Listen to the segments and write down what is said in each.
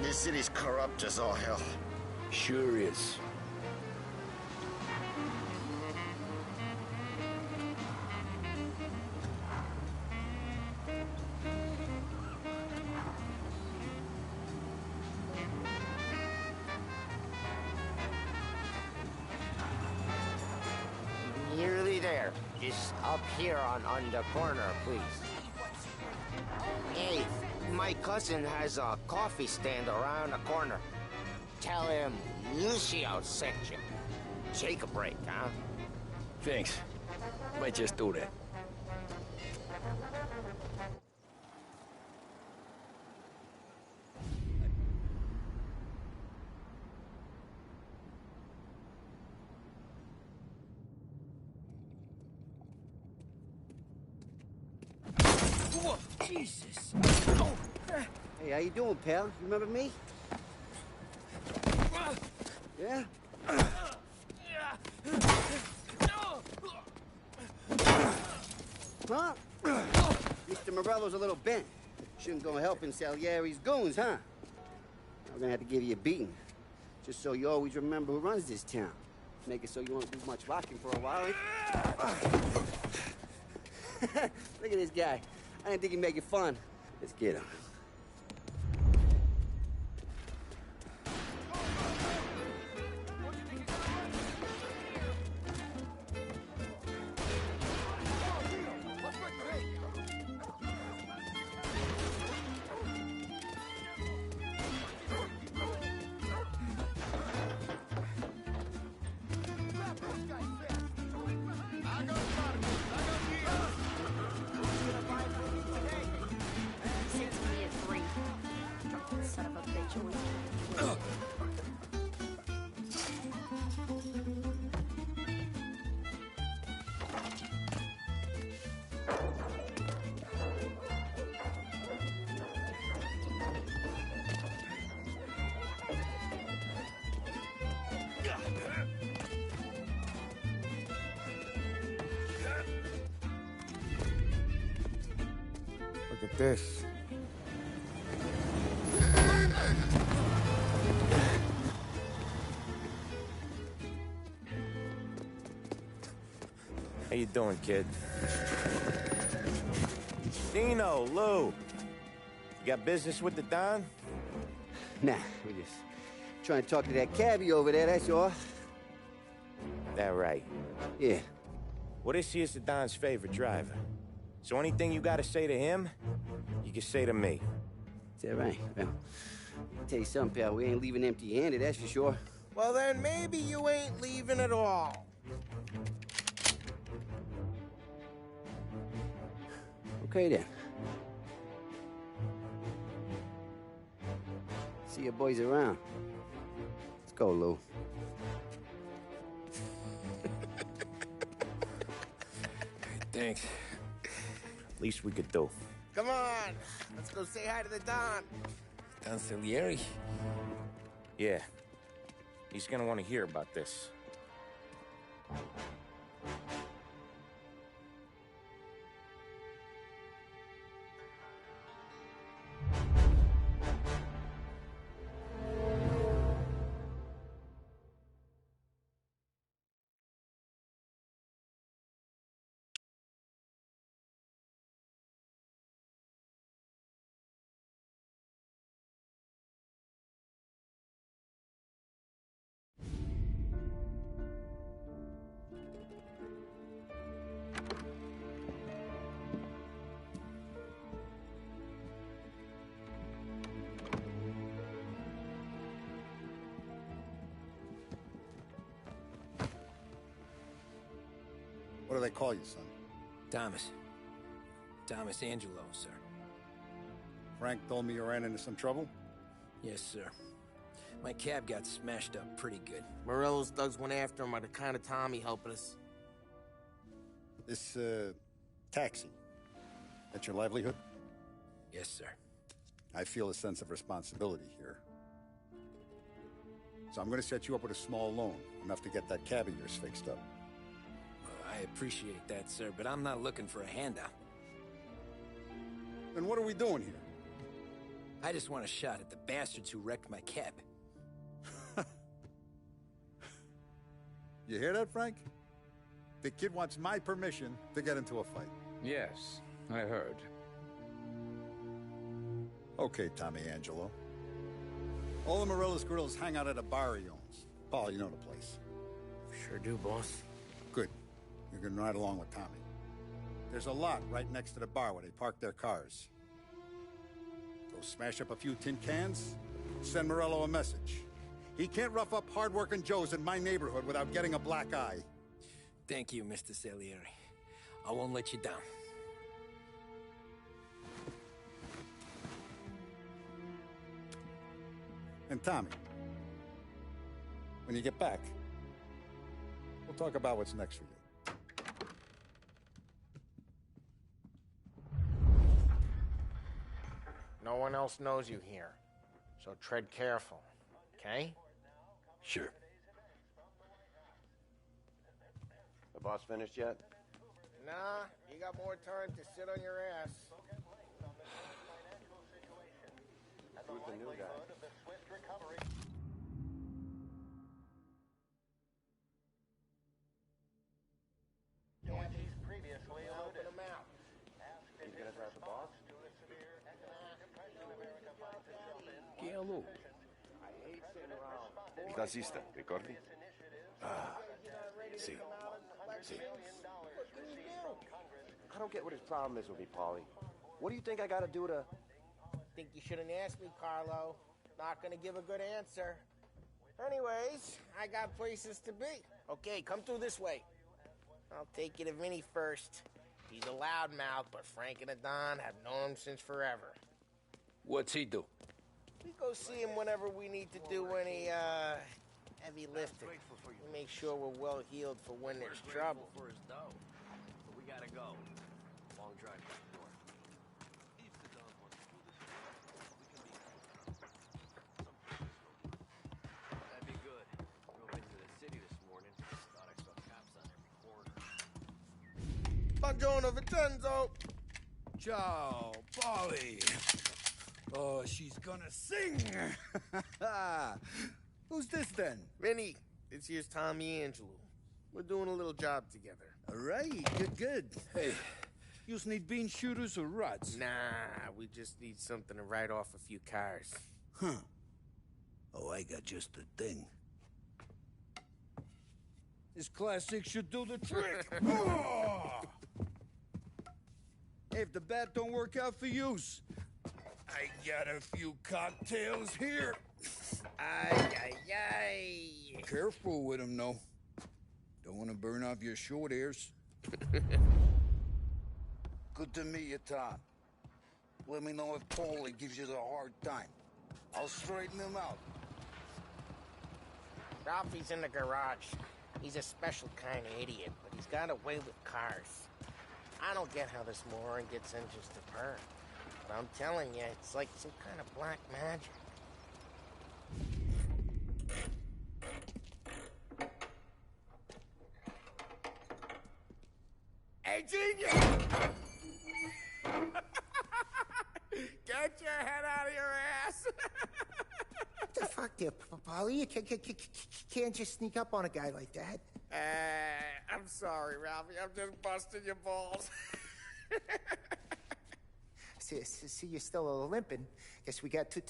This city's corrupt as all hell. Sure is. Nearly there. Just up here on the corner, please. Hey, my cousin has a coffee stand around the corner. Tell him Lucio sent you. Take a break, huh? Thanks. Might just do that. Whoa, Jesus. Oh. Hey, how you doing, pal? You remember me? Yeah? Huh? Mr. Morello's a little bent. Shouldn't go helping Salieri's goons, huh? I'm gonna have to give you a beating. Just so you always remember who runs this town. Make it so you won't do much rocking for a while. Look at this guy. I didn't think he'd make it fun. Let's get him. Son of a bitch. Look at this. How you doing, kid? Dino, Lou. You got business with the Don? Nah, we just trying to talk to that cabbie over there, that's all. That right. Yeah. Well, this here's the Don's favorite driver. So anything you gotta say to him, you can say to me. Is that right? Well, I'll tell you something, pal. We ain't leaving empty-handed, that's for sure. Well, then maybe you ain't leaving at all. Okay, then. See your boys around. Let's go, Lou. Thanks. Least we could do. Come on, let's go say hi to the Don. Don Salieri? Yeah. He's gonna want to hear about this. What do they call you, son? Thomas. Thomas Angelo, sir. Frank told me you ran into some trouble? Yes, sir. My cab got smashed up pretty good. Morello's thugs went after him by the kind of Tommy helping us. This, taxi. That's your livelihood? Yes, sir. I feel a sense of responsibility here. So I'm gonna set you up with a small loan, enough to get that cab of yours fixed up. I appreciate that, sir, but I'm not looking for a handout. Then what are we doing here? I just want a shot at the bastards who wrecked my cab. You hear that, Frank? The kid wants my permission to get into a fight. Yes, I heard. Okay, Tommy Angelo. All the Morello's girls hang out at a bar he owns. Paul, you know the place. Sure do, boss. Good. You can ride along with Tommy. There's a lot right next to the bar where they park their cars. Go smash up a few tin cans, send Morello a message. He can't rough up hard-working Joes in my neighborhood without getting a black eye. Thank you, Mr. Salieri. I won't let you down. And Tommy, when you get back, we'll talk about what's next for you. No one else knows you here, so tread careful, okay? Sure. The boss finished yet? Nah, you got more time to sit on your ass. Who's the new guy? Open him out. He's gonna drive the boss? Che è lui? Il tassista, ricordi? See. I don't get what his problem is with me, Paulie. What do you think I gotta do to... Think you shouldn't ask me, Carlo. Not gonna give a good answer. Anyways, I got places to be. Okay, come through this way. I'll take you to Vinny first. He's a loudmouth, but Frank and the Don have known him since forever. What's he do? We go see him whenever we need to do any, heavy lifting. We make sure we're well healed for when there's trouble. For his dough. But we gotta go. Long drive back north. That'd be good. Drove into the city this morning. Thought I saw cops on every corner. Buongiorno, Vincenzo! Ciao, Polly. Oh, she's gonna sing. Who's this then? Vinny, this here's Tommy Angelo. We're doing a little job together. All right, good. Hey, you need bean shooters or rods? Nah, we just need something to write off a few cars. Huh. Oh, I got just the thing. This classic should do the trick. Oh! Hey, if the bat don't work out for use, I got a few cocktails here. Ay. Careful with them, though. Don't want to burn off your short hairs. Good to meet you, Tom. Let me know if Paulie gives you the hard time. I'll straighten him out. Ralphie's in the garage. He's a special kind of idiot, but he's got a way with cars. I don't get how this moron gets engines to burn. But I'm telling you, it's like some kind of black magic. Hey, genius! Get your head out of your ass! What the fuck there, Polly? You can't just sneak up on a guy like that. I'm sorry, Ralphie. I'm just busting your balls. See, you're still limping. Guess we got two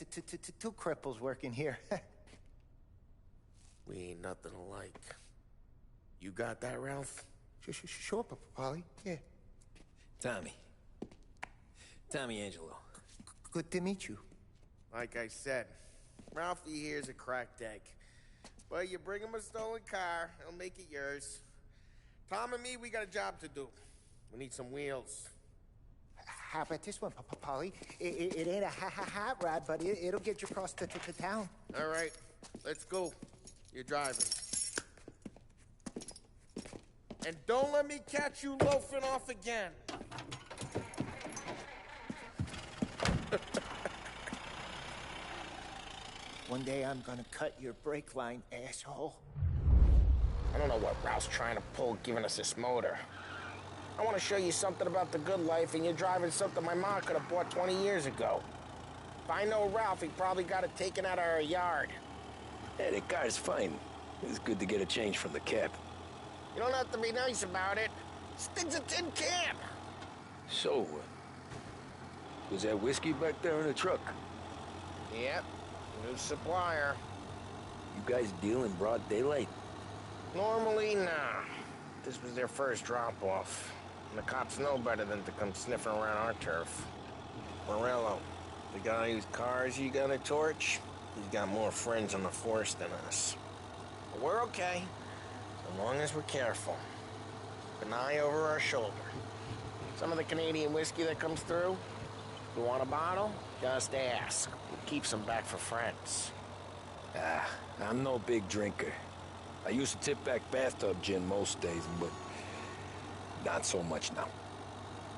cripples working here. We ain't nothing alike. You got that, Ralph? Sure, Polly. Yeah. Tommy Angelo. Good to meet you. Like I said, Ralphie here's a cracked egg. But you bring him a stolen car, he'll make it yours. Tom and me, we got a job to do. We need some wheels. How about this one, Polly? It ain't a hot rod, but it'll get you across to town. All right, let's go. You're driving. And don't let me catch you loafing off again. One day I'm gonna cut your brake line, asshole. I don't know what Ralph's trying to pull giving us this motor. I want to show you something about the good life, and you're driving something my mom could have bought 20 years ago. If I know Ralph, he probably got it taken out of our yard. Yeah, the car's fine. It's good to get a change from the cab. You don't have to be nice about it. This thing's a tin can. So, was that whiskey back there in the truck? Yep, new supplier. You guys deal in broad daylight? Normally, nah. This was their first drop-off. And the cops know better than to come sniffing around our turf. Morello, the guy whose cars you got a torch, he's got more friends on the force than us. But we're okay, as long as we're careful. Keep an eye over our shoulder. Some of the Canadian whiskey that comes through, if you want a bottle, just ask. We'll keep some back for friends. Ah, I'm no big drinker. I used to tip back bathtub gin most days, but not so much now.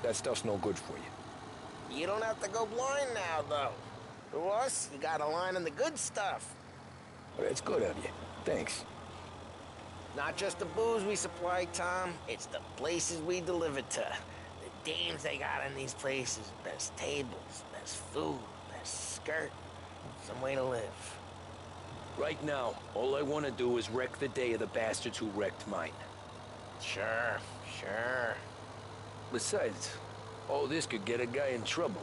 That stuff's no good for you. You don't have to go blind now, though. To us, you got a line on the good stuff. Well, that's good of you. Thanks. Not just the booze we supply, Tom. It's the places we deliver to. The dames they got in these places. Best tables, best food, best skirt. Some way to live. Right now, all I want to do is wreck the day of the bastards who wrecked mine. Sure. Besides, all this could get a guy in trouble.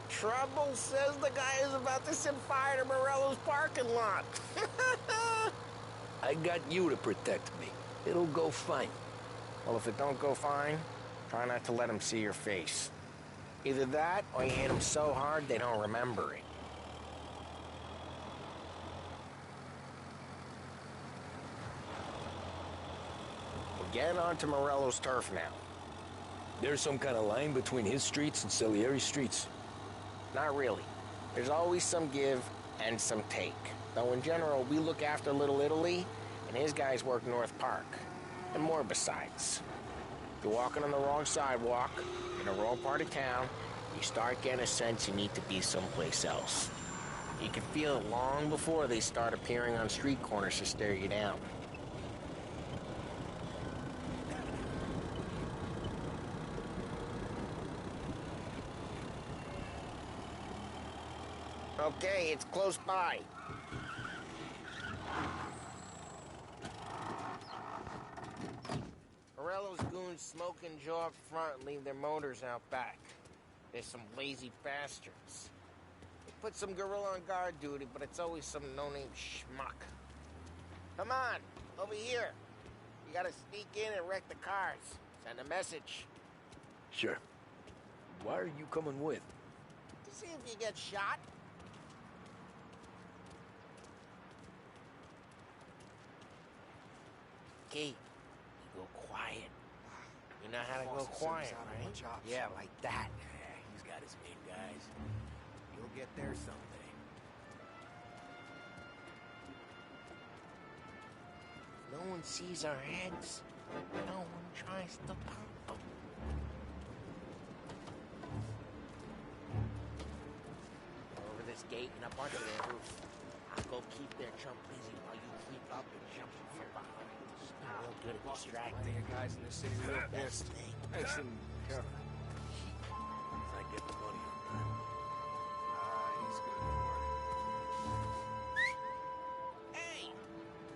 Trouble, says the guy who's about to set fire to Morello's parking lot. I got you to protect me. It'll go fine. Well, if it don't go fine, try not to let them see your face. Either that, or you hit them so hard they don't remember it. We're getting onto Morello's turf now. There's some kind of line between his streets and Salieri's streets. Not really. There's always some give and some take. Though in general, we look after Little Italy, and his guys work North Park. And more besides. If you're walking on the wrong sidewalk, in the wrong part of town, you start getting a sense you need to be someplace else. You can feel it long before they start appearing on street corners to stare you down. Okay, it's close by. Morello's goons smoke and jaw up front and leave their motors out back. They're some lazy bastards. They put some gorilla on guard duty, but it's always some no-name schmuck. Come on, over here. You gotta sneak in and wreck the cars. Send a message. Sure. Why are you coming with? To see if you get shot. Okay, you go quiet. You know how to go quiet, right? Yeah, like that. He's got his main guys. You'll get there someday. No one sees our heads. No one tries to pump them. Over this gate and up onto their roof. I'll go keep their chump busy while you creep up and jump from behind. I'm real good at distracting. Your guys in the city real Best thing. Listen, Kevin. As I get the money on time. He's good. Don't worry. Hey!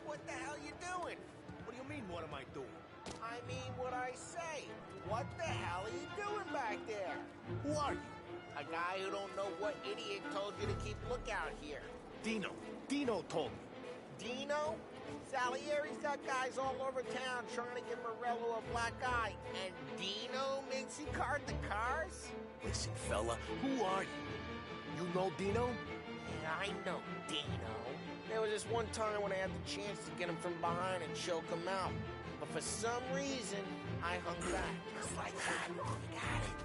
What the hell you doing? What do you mean, what am I doing? I mean what I say. What the hell are you doing back there? Who are you? A guy who don't know what idiot told you to keep lookout here. Dino. Dino told me. Dino? Salieri's got guys all over town trying to give Morello a black eye. And Dino makes you cart the cars? Listen, fella, who are you? You know Dino? Yeah, I know Dino. There was this one time when I had the chance to get him from behind and choke him out. But for some reason, I hung back. Just like that. You got it.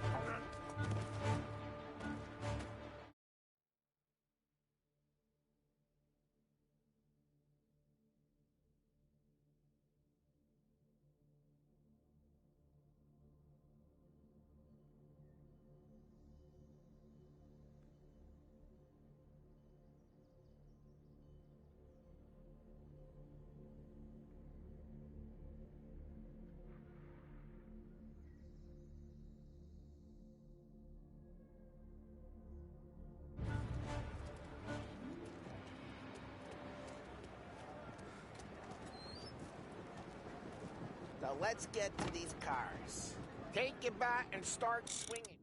Now let's get to these cars. Take your bat and start swinging.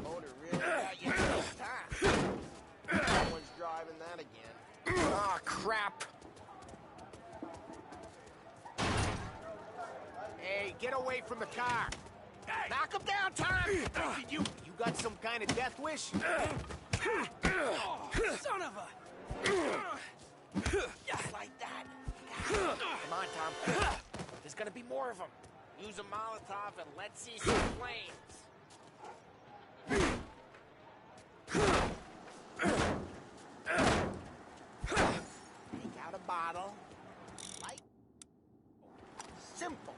Motor really got you this time. Someone's driving that again. Oh, crap. Hey, get away from the car. Hey. Knock him down, Tom! You got some kind of death wish? Oh, son of a... Just like that. Come on, Tom. There's gonna be more of them. Use a Molotov and let's see some flames. Take out a bottle. Light. Simple.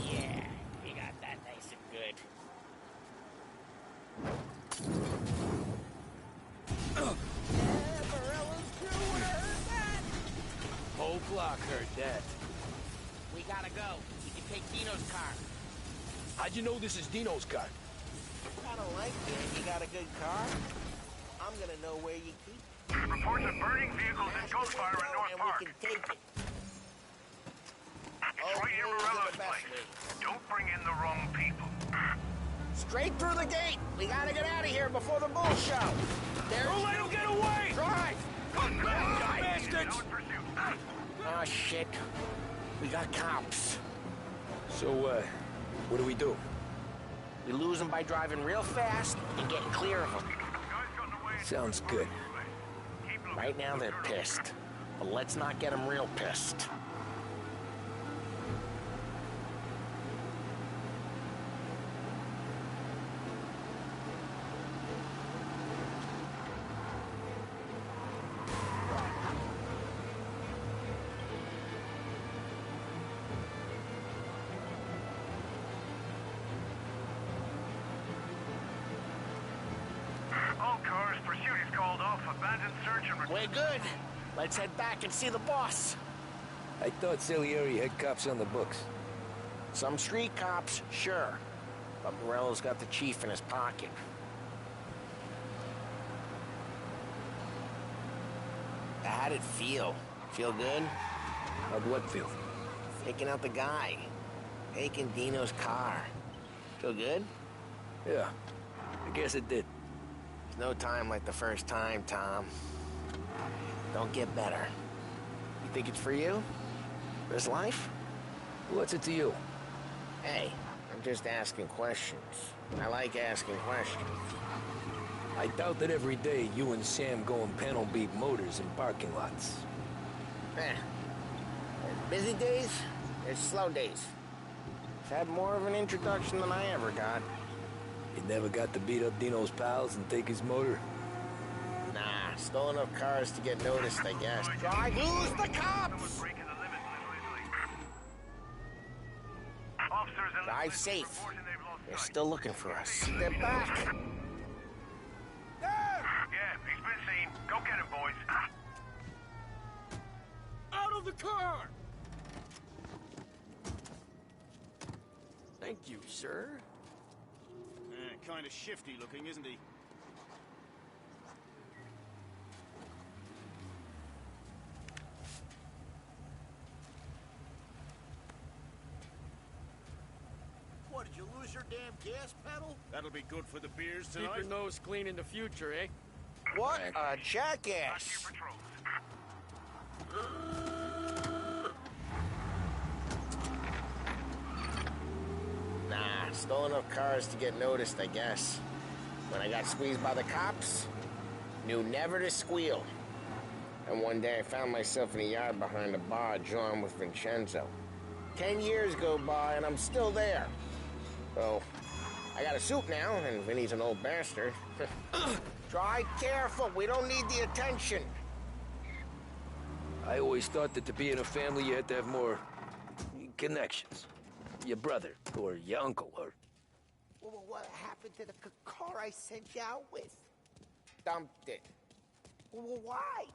Yeah, we got that nice and good. Morello's crew would have heard that. Whole block heard that. We gotta go. We can take Dino's car. How'd you know this is Dino's car? I don't like it. You got a good car? I'm gonna know where you keep it. Reports of burning vehicles and gunfire in North and Park. we can take it. It's right near Morello's place. Don't bring in the wrong people. Straight through the gate. We gotta get out of here before the bull show. Don't let him get away! Drive! Come back, bastards! Now in pursuit. Oh, shit. We got cops. So, what do we do? We lose them by driving real fast and getting clear of them. Sounds good. Right now they're pissed. But let's not get them real pissed. All cars, pursuit is called off. Abandoned search and... We're good. Let's head back and see the boss. I thought Salieri had cops on the books. Some street cops, sure. But Morello's got the chief in his pocket. How'd it feel? Feel good? How'd what feel? Taking out the guy. Taking Dino's car. Feel good? Yeah, I guess it did. There's no time like the first time, Tom. Don't get better. You think it's for you? This life? What's it to you? Hey, I'm just asking questions. I like asking questions. I doubt that every day you and Sam go and panel beat motors in parking lots. There's busy days, there's slow days. I've had more of an introduction than I ever got. You never got to beat up Dino's pals and take his motor? Nah, stole enough cars to get noticed, I guess. Drive, lose the cops! Drive safe. They're still looking for us. They're back. Yeah, he's been seen. Go get him, boys. Out of the car! Thank you, sir. Kind of shifty looking, isn't he? What, did you lose your damn gas pedal? That'll be good for the beers tonight. Keep your nose clean in the future, eh? What a jackass! Nah, stole enough cars to get noticed, I guess. When I got squeezed by the cops, knew never to squeal. And one day I found myself in a yard behind a bar drawn with Vincenzo. 10 years go by and I'm still there. So, I got a suit now, and Vinny's an old bastard. Drive careful, we don't need the attention. I always thought that to be in a family you had to have more connections. Your brother, or your uncle, or... Well, what happened to the car I sent you out with? Dumped it. Well, why?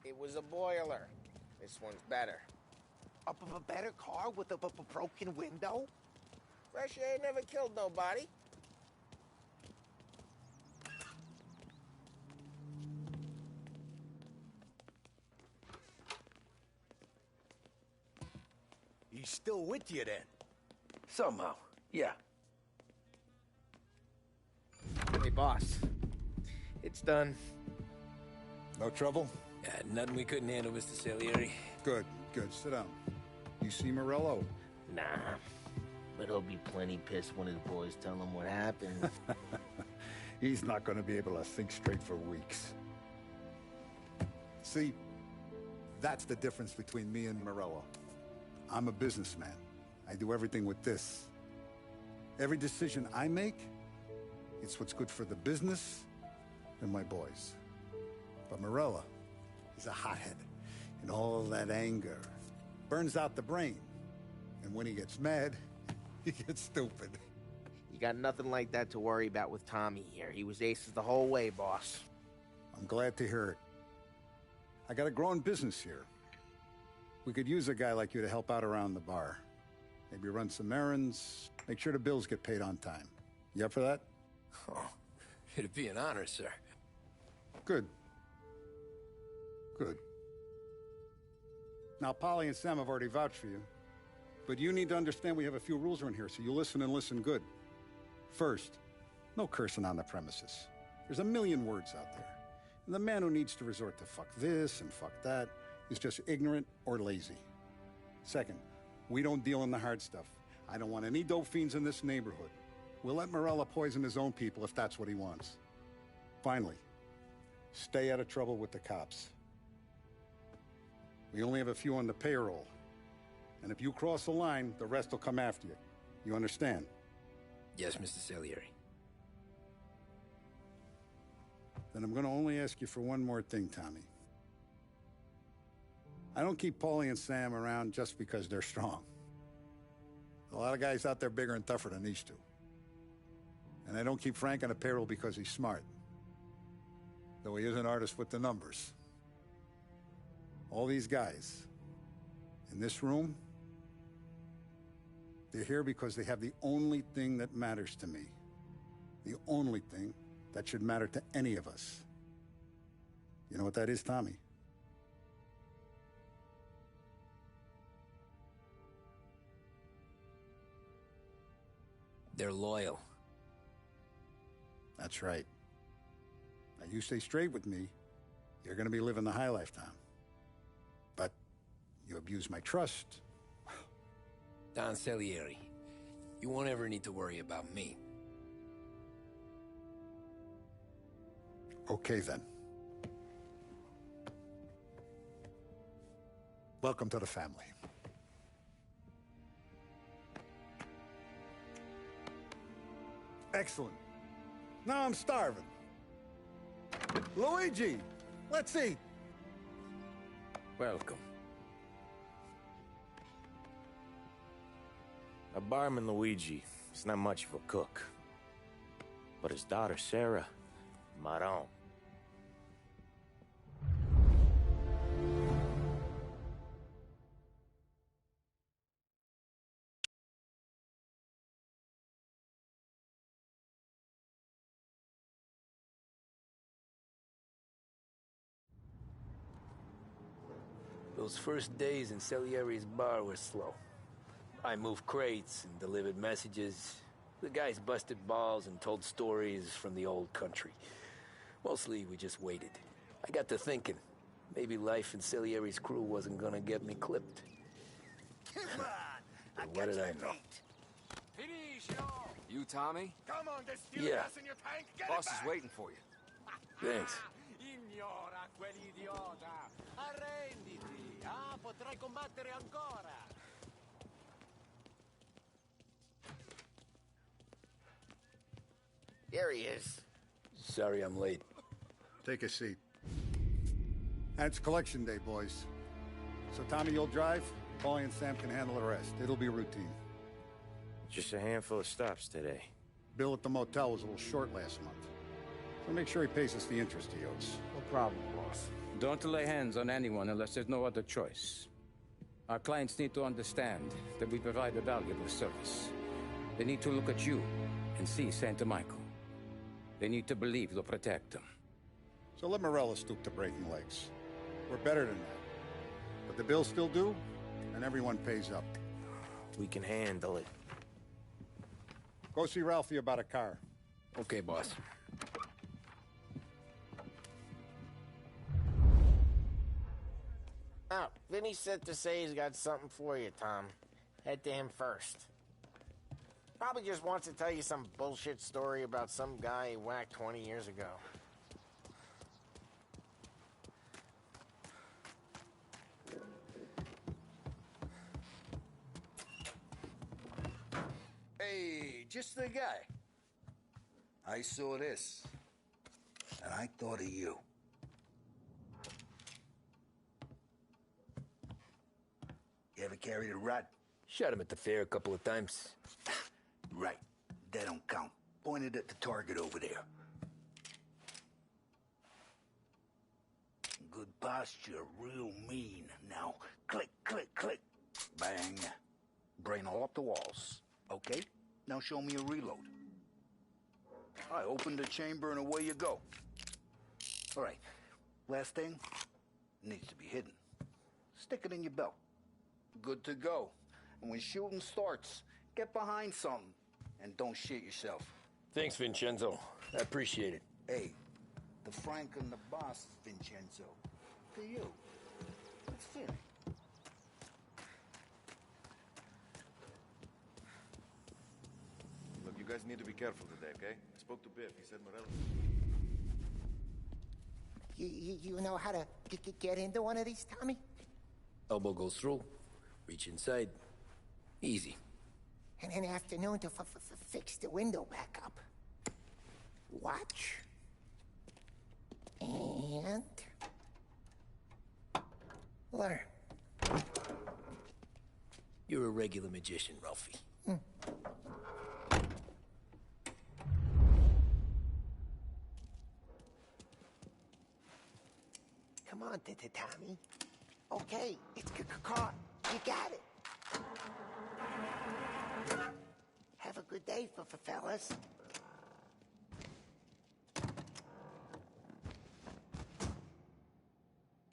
It was a boiler. This one's better. A better car with a broken window? Fresh air never killed nobody. he's still with you then. Somehow, yeah. Hey, boss. It's done. No trouble? Yeah, nothing we couldn't handle, Mr. Salieri. Good, good. Sit down. You see Morello? Nah. But he'll be plenty pissed when his boys tell him what happened. He's not going to be able to think straight for weeks. See, that's the difference between me and Morello. I'm a businessman. I do everything with this. Every decision I make, it's what's good for the business and my boys. But Morello, he's a hothead. And all that anger burns out the brain. And when he gets mad, he gets stupid. You got nothing like that to worry about with Tommy here. He was aces the whole way, boss. I'm glad to hear it. I got a growing business here. We could use a guy like you to help out around the bar. Maybe run some errands, make sure the bills get paid on time. You up for that? Oh, it'd be an honor, sir. Good. Good. Now, Polly and Sam have already vouched for you. But you need to understand we have a few rules around here, so you listen and listen good. First, no cursing on the premises. There's a million words out there. And the man who needs to resort to fuck this and fuck that is just ignorant or lazy. Second, we don't deal in the hard stuff. I don't want any dope fiends in this neighborhood. We'll let Morello poison his own people if that's what he wants. Finally, stay out of trouble with the cops. We only have a few on the payroll. And if you cross the line, the rest will come after you. You understand? Yes, Mr. Salieri. Then I'm going to only ask you for one more thing, Tommy. I don't keep Paulie and Sam around just because they're strong. A lot of guys out there bigger and tougher than these two. And I don't keep Frank on the payroll because he's smart. Though he is an artist with the numbers. All these guys in this room, they're here because they have the only thing that matters to me. The only thing that should matter to any of us. You know what that is, Tommy? They're loyal. That's right. Now, you stay straight with me, you're gonna be living the high life, Tom. But you abuse my trust. Don Salieri, you won't ever need to worry about me. Okay, then. Welcome to the family. Excellent. Now I'm starving. Luigi, let's eat. Welcome. A barman Luigi is not much of a cook. But his daughter Sarah, Maron. Those first days in Salieri's bar were slow. I moved crates and delivered messages. The guys busted balls and told stories from the old country. Mostly, we just waited. I got to thinking, maybe life in Salieri's crew wasn't gonna get me clipped. Come on! But what did I know? You, Tommy? Come on, there's still Yeah. gas in your tank. Get Boss it is back. waiting for you. Thanks. Ignora quell'idiota. Arrenditi. Ah, potrai combattere ancora. There he is. Sorry I'm late. Take a seat. And it's collection day, boys. So Tommy, you'll drive. Paulie and Sam can handle the rest. It'll be routine. Just a handful of stops today. Bill at the motel was a little short last month. So make sure he pays us the interest he owes. No problem, boss. Don't lay hands on anyone unless there's no other choice. Our clients need to understand that we provide a valuable service. They need to look at you and see Santa Michael. They need to believe you'll protect them. So let Morello stoop to breaking legs. We're better than that. But the bills still due, and everyone pays up. We can handle it. Go see Ralphie about a car. Okay, boss. Oh, Vinny said to say he's got something for you, Tom. Head to him first. Probably just wants to tell you some bullshit story about some guy he whacked 20 years ago. Hey, just the guy. I saw this, and I thought of you. You ever carried a rat? Shot him at the fair a couple of times. Right. That don't count. Pointed at the target over there. Good posture, real mean. Now, click, click, click. Bang. Brain all up the walls. Okay? Now show me a reload. I open the chamber and away you go. All right. Last thing. Needs to be hidden. Stick it in your belt. Good to go. And when shooting starts, get behind something. And don't shit yourself. Thanks, Vincenzo. I appreciate it. Hey, the Frank and the boss, Vincenzo. To you. It's fitting. Look, you guys need to be careful today, okay? I spoke to Biff. He said Morello. You know how to get into one of these, Tommy? Elbow goes through. Reach inside. Easy. And an afternoon to fix the window back up. Watch. And... learn. You're a regular magician, Ralphie. Come on, Tommy. Okay, it's caught. You got it. Have a good day, fellas.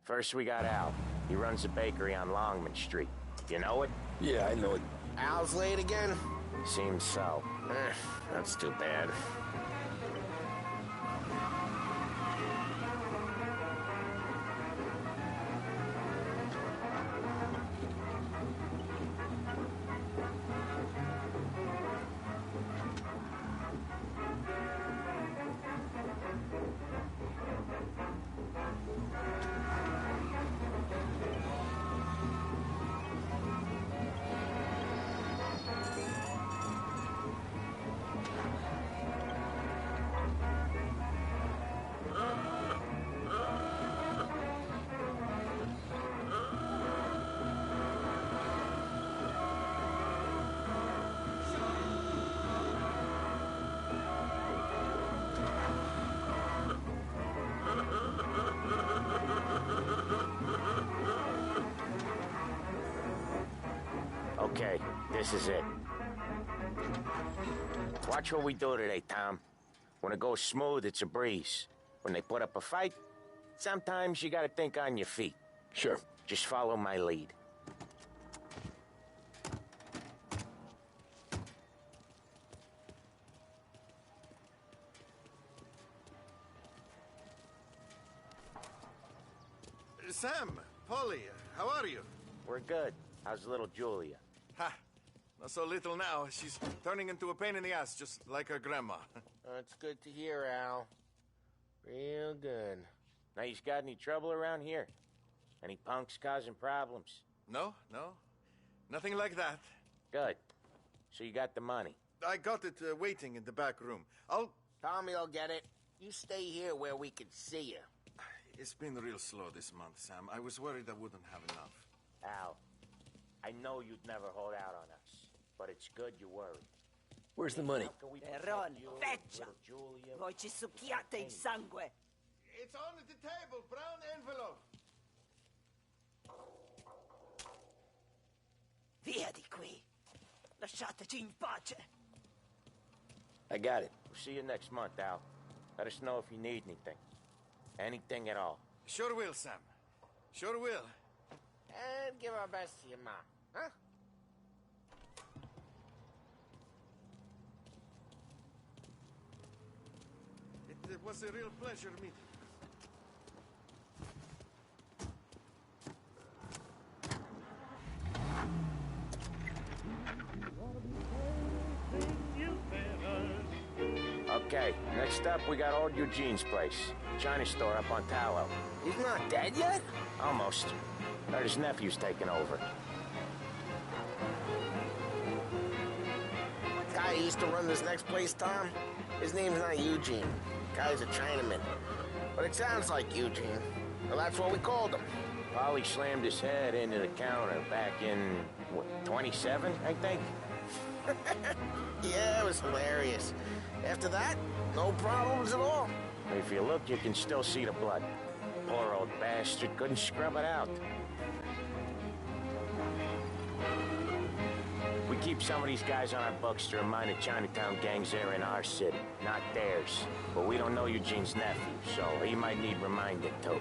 First, we got Al. He runs a bakery on Longman Street. You know it? Yeah, I know it. Al's late again? Seems so. That's too bad. Okay, this is it. Watch what we do today, Tom. When it goes smooth, it's a breeze. When they put up a fight, sometimes you gotta think on your feet. Sure. Just follow my lead. Sam, Polly, how are you? We're good. How's little Julia? Ha! Not so little now. She's turning into a pain in the ass, just like her grandma. That's good to hear, Al. Real good. Now, you got any trouble around here? Any punks causing problems? No. Nothing like that. Good. So you got the money? I got it waiting in the back room. Tommy will get it. You stay here where we can see you. It's been real slow this month, Sam. I was worried I wouldn't have enough. Al, I know you'd never hold out on us, but it's good you worry. Where's the money? Perron, feccia! Voi ci succhiate il sangue! It's on the table, brown envelope. Via di qui! Lasciateci in pace! I got it. We'll see you next month, Al. Let us know if you need anything. Anything at all. Sure will, Sam. Sure will. And give our best to your mom, huh? was a real pleasure meeting. Okay, next up we got old Eugene's place. China store up on Tallow. He's not dead yet? Almost. Heard his nephew's taking over. Guy who used to run this next place, Tom? His name's not Eugene. Guy's a Chinaman. But it sounds like Eugene. Well, that's what we called him. Polly slammed his head into the counter back in, what, 27, I think? Yeah, it was hilarious. After that, no problems at all. If you look, you can still see the blood. Poor old bastard couldn't scrub it out. We keep some of these guys on our books to remind the Chinatown gangs they're in our city, not theirs. But we don't know Eugene's nephew, so he might need reminding too.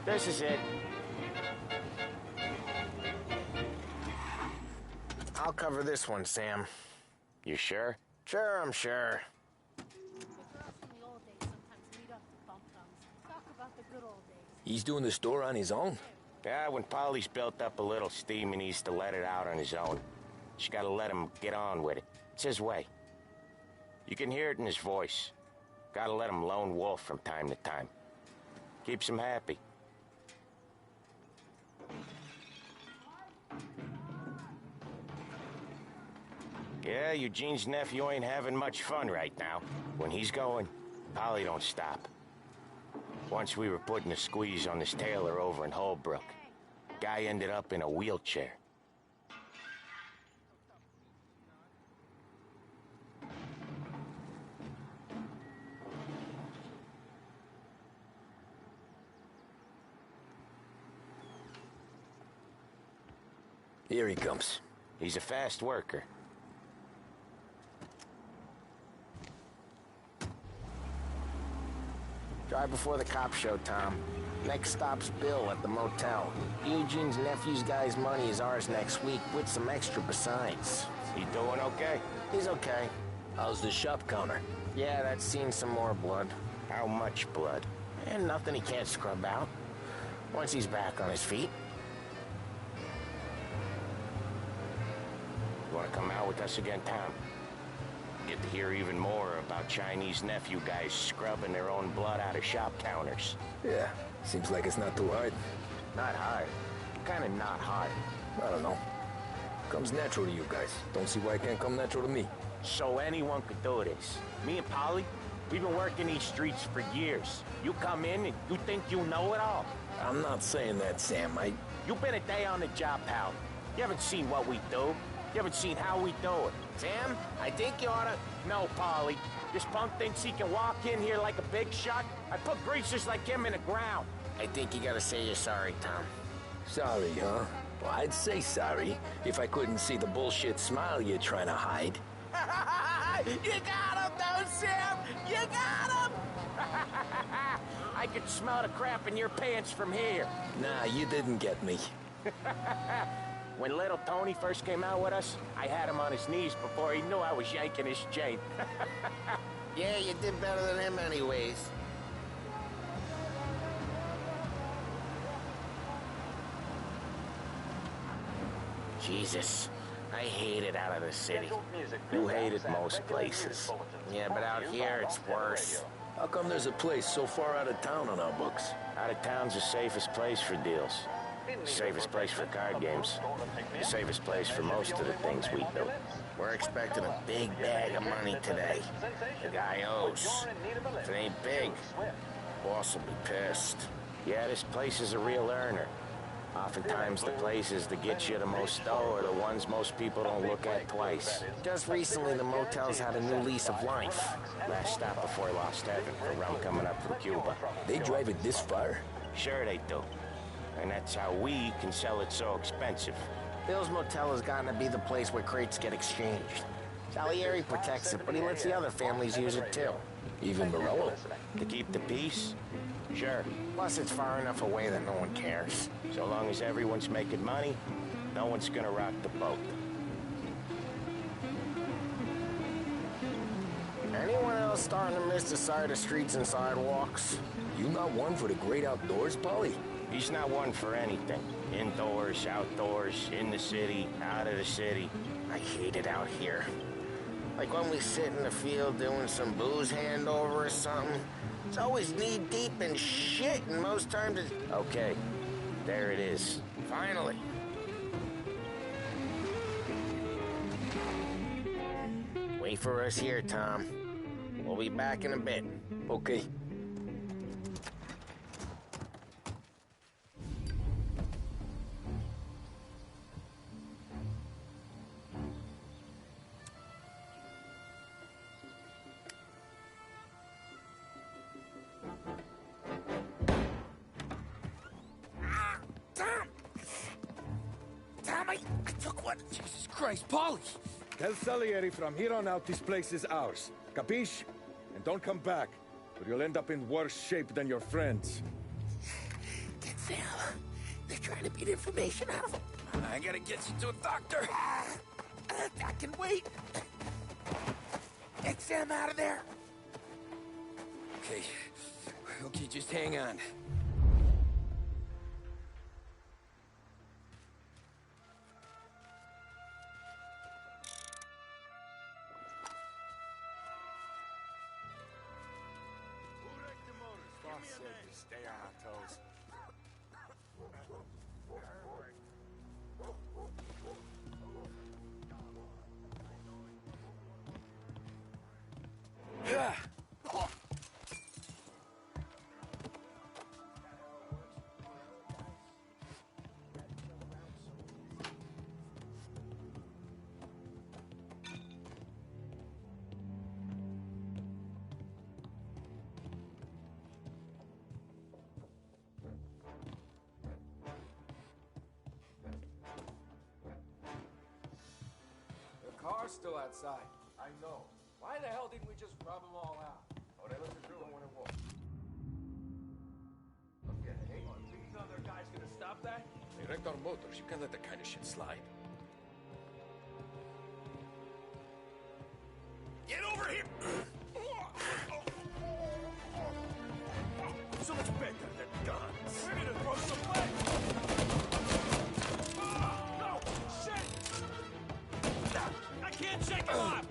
This is it. I'll cover this one, Sam. You sure? Sure, I'm sure. He's doing the store on his own? Yeah, when Polly's built up a little steam, he needs to let it out on his own. She gotta let him get on with it. It's his way. You can hear it in his voice. Gotta let him lone wolf from time to time. Keeps him happy. Yeah, Eugene's nephew ain't having much fun right now. When he's going, Polly don't stop. Once we were putting a squeeze on this tailor over in Holbrook. Guy ended up in a wheelchair. Here he comes. He's a fast worker. Drive before the cop show, Tom. Next stop's Bill at the motel. Eugene's nephew's guy's money is ours next week, with some extra besides. He doing okay? He's okay. How's the shop counter? Yeah, that's seen some more blood. How much blood? And nothing he can't scrub out. Once he's back on his feet. You wanna come out with us again, Tom? Get to hear even more about Chinese nephew guys scrubbing their own blood out of shop counters. Yeah, seems like it's not too hard. Not hard. Kinda not hard. I don't know. Comes natural to you guys. Don't see why it can't come natural to me. So anyone could do this. Me and Polly, we've been working these streets for years. You come in and you think you know it all. I'm not saying that, Sam. You've been a day on the job, pal. You haven't seen what we do. You haven't seen how we do it. Sam, I think you oughta... No, Polly. This punk thinks he can walk in here like a big shot. I put greasers like him in the ground. I think you gotta say you're sorry, Tom. Sorry, huh? Well, I'd say sorry if I couldn't see the bullshit smile you're trying to hide. You got him, though, Sam! You got him! I could smell the crap in your pants from here. Nah, you didn't get me. When little Tony first came out with us, I had him on his knees before he knew I was yanking his chain. Yeah, you did better than him anyways. Jesus, I hate it out of the city. You hate it most places. Yeah, but out here it's worse. How come there's a place so far out of town on our books? Out of town's the safest place for deals. The safest place for card games. The safest place for most of the things we do. We're expecting a big bag of money today. The guy owes. If it ain't big, boss will be pissed. Yeah, this place is a real earner. Oftentimes the places that get you the most dough are the ones most people don't look at twice. Just recently, the motel's had a new lease of life. Last stop before Lost Heaven for rum coming up from Cuba. They drive it this far? Sure they do. And that's how we can sell it so expensive. Bill's Motel has gotten to be the place where crates get exchanged. Salieri protects it, but he lets the other families use it too. Even Morello? To keep the peace? Sure. Plus, it's far enough away that no one cares. So long as everyone's making money, no one's gonna rock the boat. Anyone else starting to miss the side of streets and sidewalks? You not one for the great outdoors, Polly? He's not one for anything. Indoors, outdoors, in the city, out of the city. I hate it out here. Like when we sit in the field doing some booze handover or something. It's always knee-deep in shit, and most times it's... Okay, there it is. Finally. Wait for us here, Tom. We'll be back in a bit. Okay. I took one. Jesus Christ, Polly! Tell Salieri from here on out this place is ours. Capiche? And don't come back, or you'll end up in worse shape than your friends. Get Sam. They're trying to beat information out of him. I gotta get you to a doctor. I can wait. Get Sam out of there. Okay. Okay, just hang on. Stay on our toes. Car's still outside. I know. Why the hell didn't we just rub them all out? Ahora se drew when it was. Okay, hang on. Think these other guys gonna stop that? They wrecked our motors. You can't let that kind of shit slide. Get over here! So much better than guns. We're gonna throw some legs! No! Shit! I can't shake him off!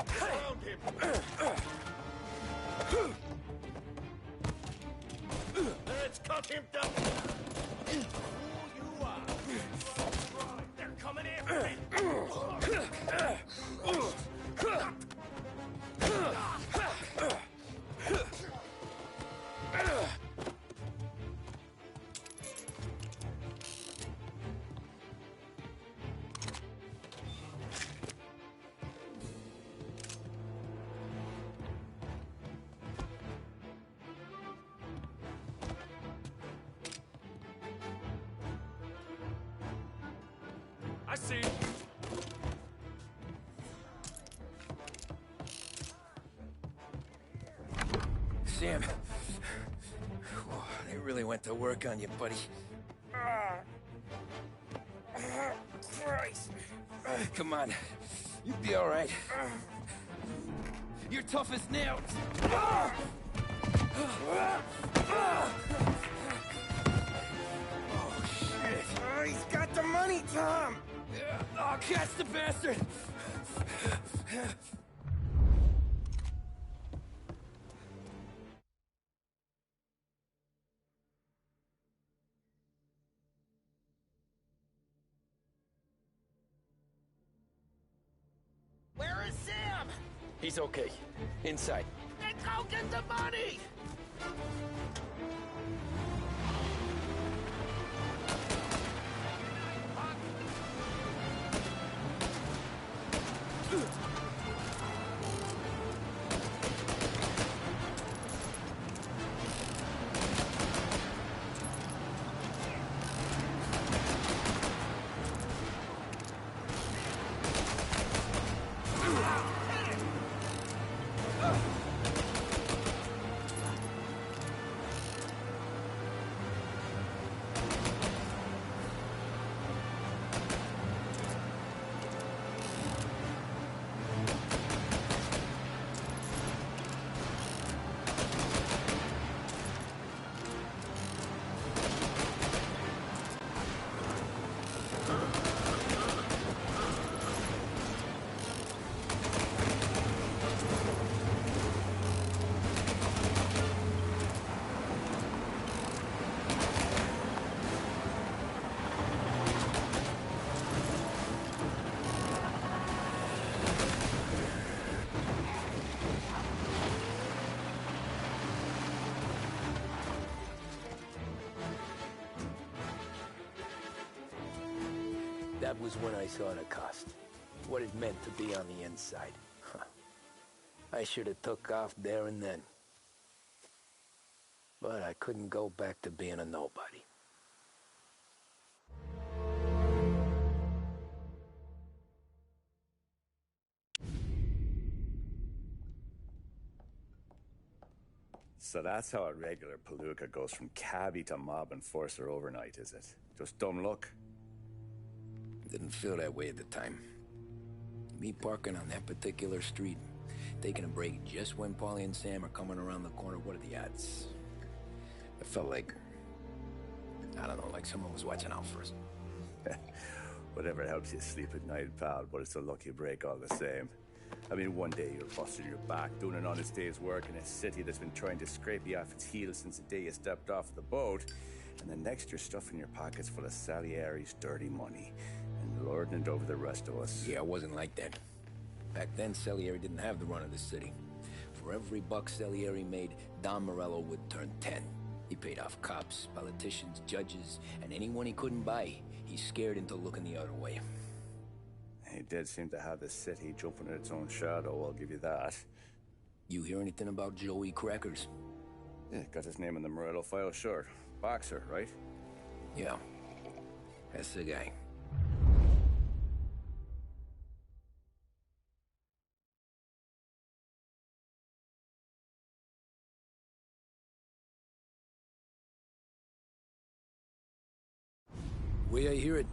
Found him! Let's cut him down! Who you are? They're coming after me! I see. Sam. Whoa, they really went to work on you, buddy. Christ. Come on. You'll be all right. You're tough as nails. Oh, shit. Oh, he's got the money, Tom. Oh, catch the bastard! Where is Sam? He's okay. Inside. Then go get the money! That was when I saw the cost. What it meant to be on the inside. Huh. I should have took off there and then. But I couldn't go back to being a nobody. So that's how a regular palooka goes from cabbie to mob enforcer overnight, is it? Just dumb luck? Didn't feel that way at the time. Me parking on that particular street, taking a break just when Paulie and Sam are coming around the corner, what are the odds? It felt like, I don't know, like someone was watching out for us. Whatever helps you sleep at night, pal, but it's a lucky break all the same. I mean, one day you're busting your back, doing an honest day's work in a city that's been trying to scrape you off its heels since the day you stepped off the boat, and the next you're stuffing your pockets full of Salieri's dirty money and lording it over the rest of us. Yeah, it wasn't like that. Back then, Salieri didn't have the run of the city. For every buck Salieri made, Don Morello would turn 10. He paid off cops, politicians, judges, and anyone he couldn't buy, he scared into looking the other way. He did seem to have the city jumping at its own shadow, I'll give you that. You hear anything about Joey Crackers? Yeah, got his name in the Morello file, sure. Boxer, right? Yeah, that's the guy. Way I hear it.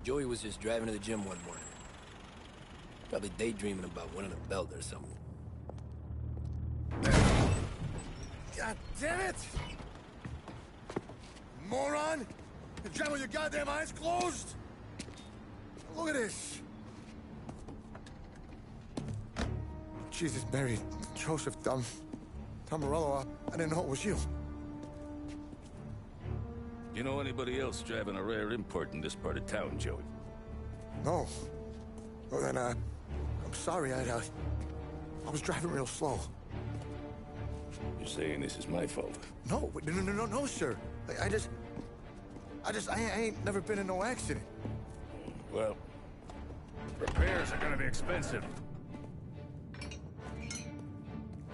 Joey was just driving to the gym one morning. Probably daydreaming about winning a belt or something. God damn it! Moron! You're driving with your goddamn eyes closed? Look at this! Jesus, Mary, Joseph, Tom Morello, I didn't know it was you. You know anybody else driving a rare import in this part of town, Joey? No. Well, then, I'm sorry, I was driving real slow. You're saying this is my fault? No, no, sir. I ain't never been in no accident. Well, repairs are gonna be expensive.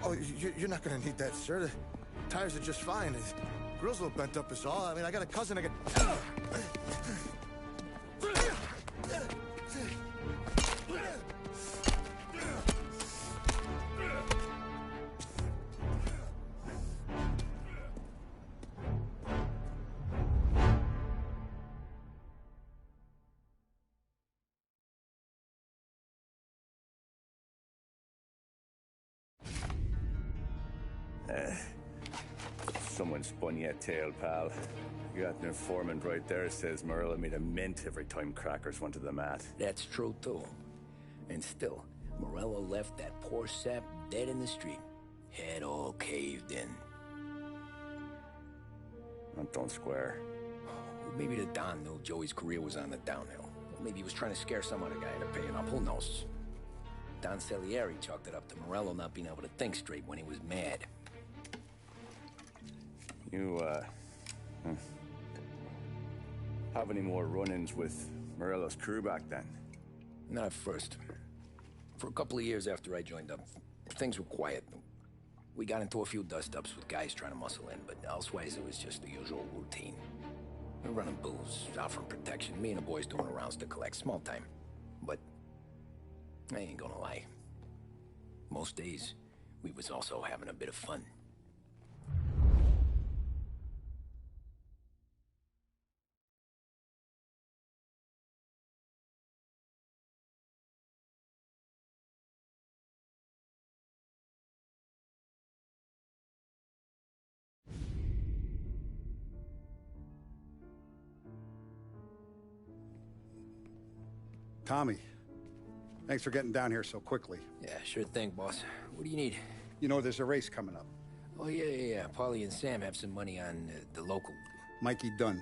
Oh, you're not gonna need that, sir. The tires are just fine. The grill's a little bent up is all. I mean, I got a cousin I can... someone spun you a tale, pal. You got an informant right there says Morello made a mint every time crackers went to the mat. That's true, too. And still, Morello left that poor sap dead in the street. Head all caved in. That don't square. Maybe the Don knew Joey's career was on the downhill. Or maybe he was trying to scare some other guy into paying up. Who knows? Don Salieri chalked it up to Morello not being able to think straight when he was mad. You, have any more run-ins with Morello's crew back then? Not at first. For a couple of years after I joined up, things were quiet. We got into a few dust-ups with guys trying to muscle in, but elsewise it was just the usual routine. We're running booze, offering protection, me and the boys doing rounds to collect, small time. But I ain't gonna lie. Most days, we was also having a bit of fun. Tommy, thanks for getting down here so quickly. Yeah, sure thing, boss. What do you need? You know, there's a race coming up. Oh, yeah. Paulie and Sam have some money on the local. Mikey Dunn.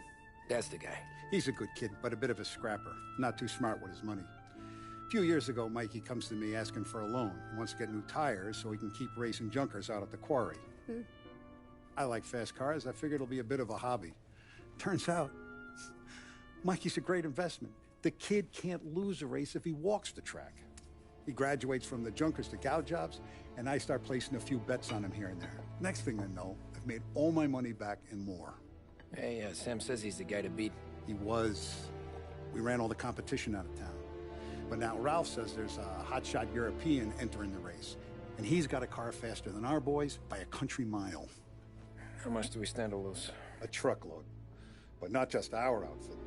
That's the guy. He's a good kid, but a bit of a scrapper. Not too smart with his money. A few years ago, Mikey comes to me asking for a loan. He wants to get new tires so he can keep racing junkers out at the quarry. I like fast cars. I figured it'll be a bit of a hobby. Turns out, Mikey's a great investment. The kid can't lose a race if he walks the track. He graduates from the junkers to gal jobs, and I start placing a few bets on him here and there. Next thing I know, I've made all my money back and more. Hey, Sam says he's the guy to beat. He was. We ran all the competition out of town. But now Ralph says there's a hotshot European entering the race, and he's got a car faster than our boys by a country mile. How much do we stand to lose? A truckload. But not just our outfit.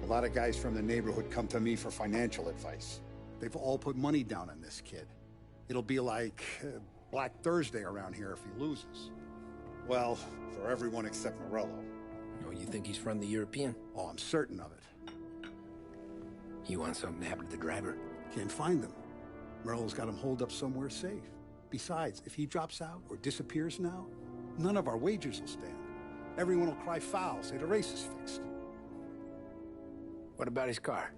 A lot of guys from the neighborhood come to me for financial advice. They've all put money down on this kid. It'll be like Black Thursday around here if he loses. Well, for everyone except Morello. Oh, you think he's from the European? Oh, I'm certain of it. You want something to happen to the driver? Can't find him. Morello's got him holed up somewhere safe. Besides, if he drops out or disappears now, none of our wagers will stand. Everyone will cry foul, say the race is fixed. What about his car?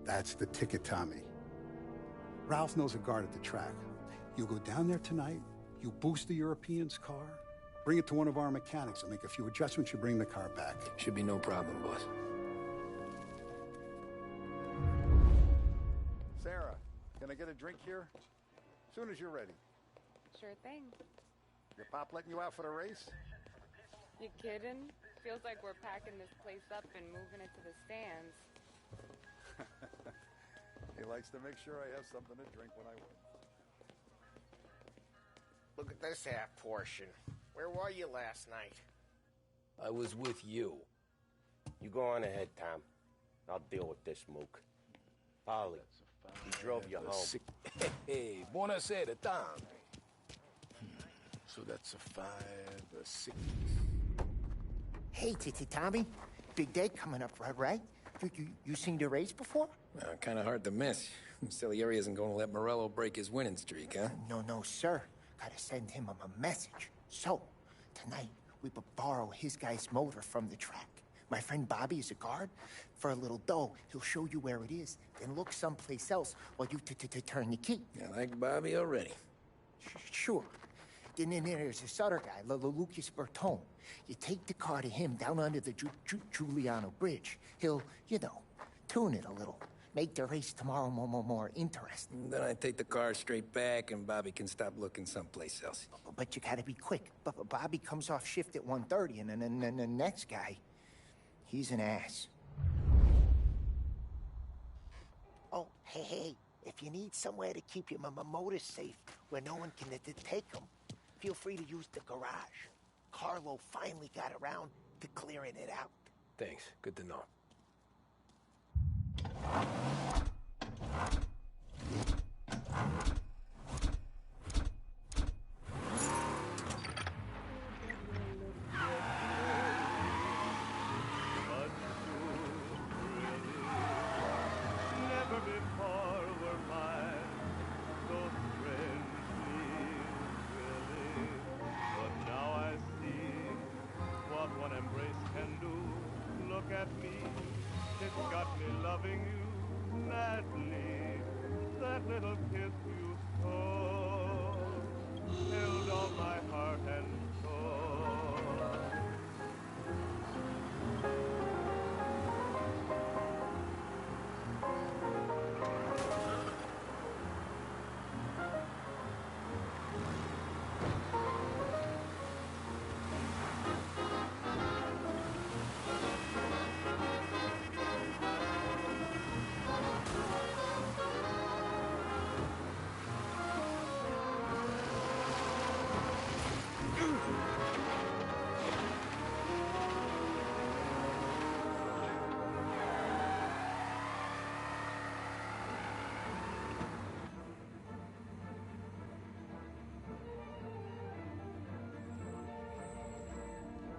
That's the ticket, Tommy. Ralph knows a guard at the track. You go down there tonight, you boost the European's car, bring it to one of our mechanics, and make a few adjustments, you bring the car back. Should be no problem, boss. Sarah, can I get a drink here? Soon as you're ready. Sure thing. Your pop letting you out for the race? You kidding? Feels like we're packing this place up and moving it to the stands. He likes to make sure I have something to drink when I win. Look at this half portion. Where were you last night? I was with you. You go on ahead, Tom. I'll deal with this mook. Polly, he drove you home. Hey, buonasera, Tom. So that's a 5, a 6... Hey, Tommy. Big day coming up, right? You seen the race before? Kind of hard to miss. Salieri isn't going to let Morello break his winning streak, huh? No, sir. Gotta send him a message. So, tonight, we borrow his guy's motor from the track. My friend Bobby is a guard. For a little dough, he'll show you where it is, then look someplace else while you turn the key. I like Bobby already. Sure. Then there's this other guy, Lucas Bertone. You take the car to him down under the Giuliano Bridge. He'll, tune it a little. Make the race tomorrow more interesting. Then I take the car straight back and Bobby can stop looking someplace else. But you gotta be quick. Bobby comes off shift at 1:30, and then the next guy, he's an ass. Oh, hey, if you need somewhere to keep your motor safe where no one can take them, feel free to use the garage. Carlo finally got around to clearing it out. Thanks. Good to know. at me. It's got me loving you madly. That little kiss you stole held all my heart and soul.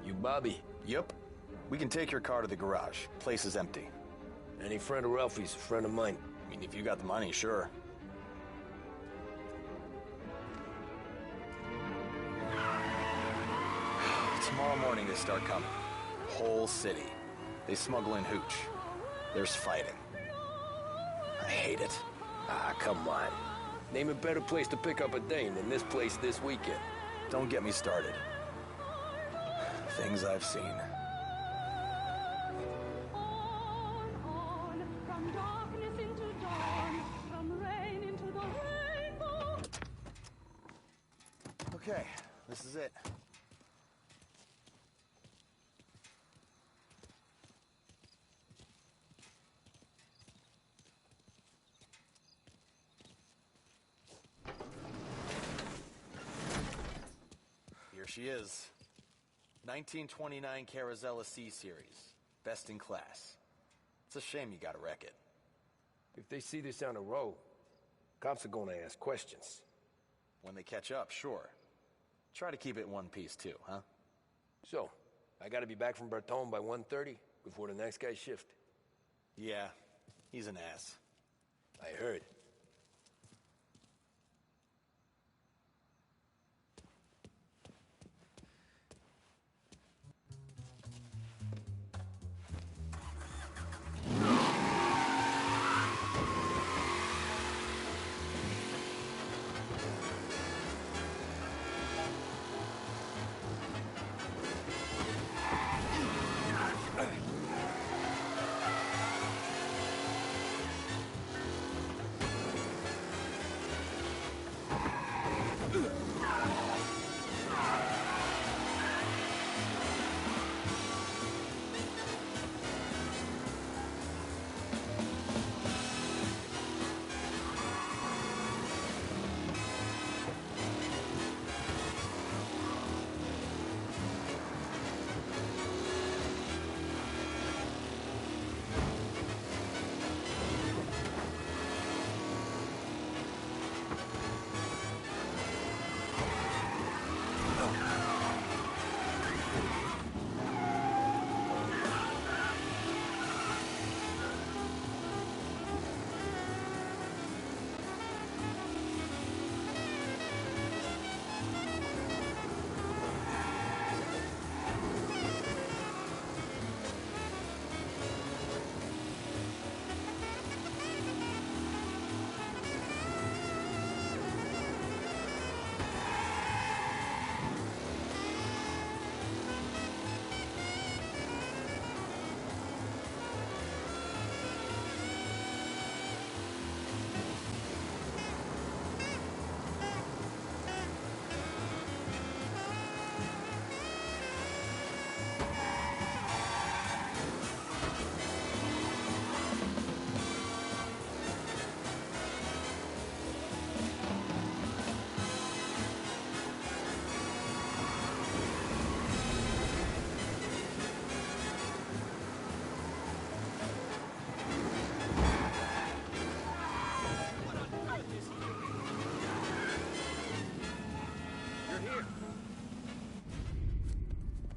You Bobby? Yep. We can take your car to the garage. Place is empty. Any friend of Ralphie's, a friend of mine. I mean, if you got the money, sure. Tomorrow morning they start coming. Whole city. They smuggle in hooch. There's fighting. I hate it. Ah, come on. Name a better place to pick up a dame than this place this weekend. Don't get me started. Things I've seen. From darkness into dawn, from rain into the rainbow. Okay, this is it. Here she is. 1929 Carazella C-Series. Best in class. It's a shame you gotta wreck it. If they see this on the road, cops are gonna ask questions. When they catch up, sure. Try to keep it one piece too, huh? So, I gotta be back from Bertone by 1:30 before the next guy's shift. Yeah, he's an ass. I heard.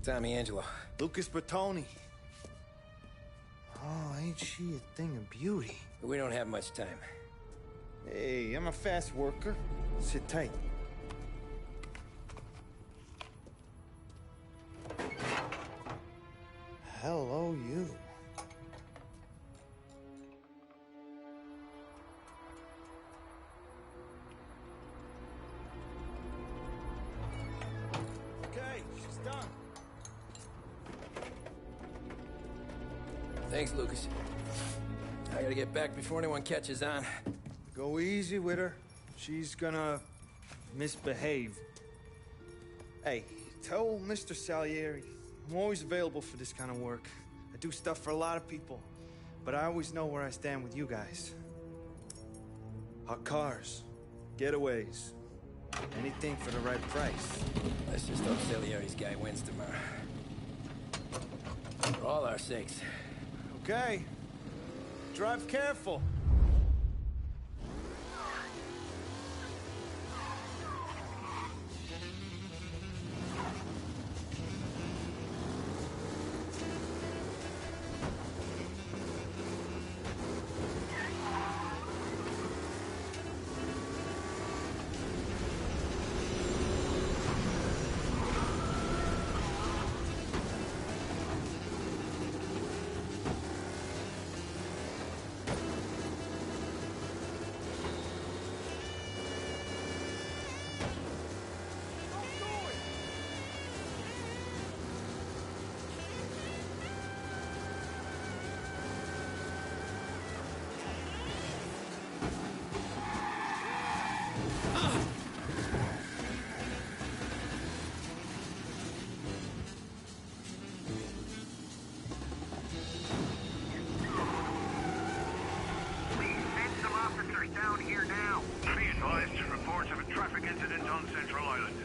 Tommy Angelo. Lucas Bertoni. Oh, ain't she a thing of beauty? We don't have much time. Hey, I'm a fast worker. Sit tight. Hello, you. Thanks, Lucas. I gotta get back before anyone catches on. Go easy with her. She's gonna misbehave. Hey, tell Mr. Salieri I'm always available for this kind of work. I do stuff for a lot of people, but I always know where I stand with you guys. Hot cars, getaways, anything for the right price. Let's just hope Salieri's guy wins tomorrow. For all our sakes. Okay. Drive careful. Down here now. Be advised, reports of a traffic incident on Central Island.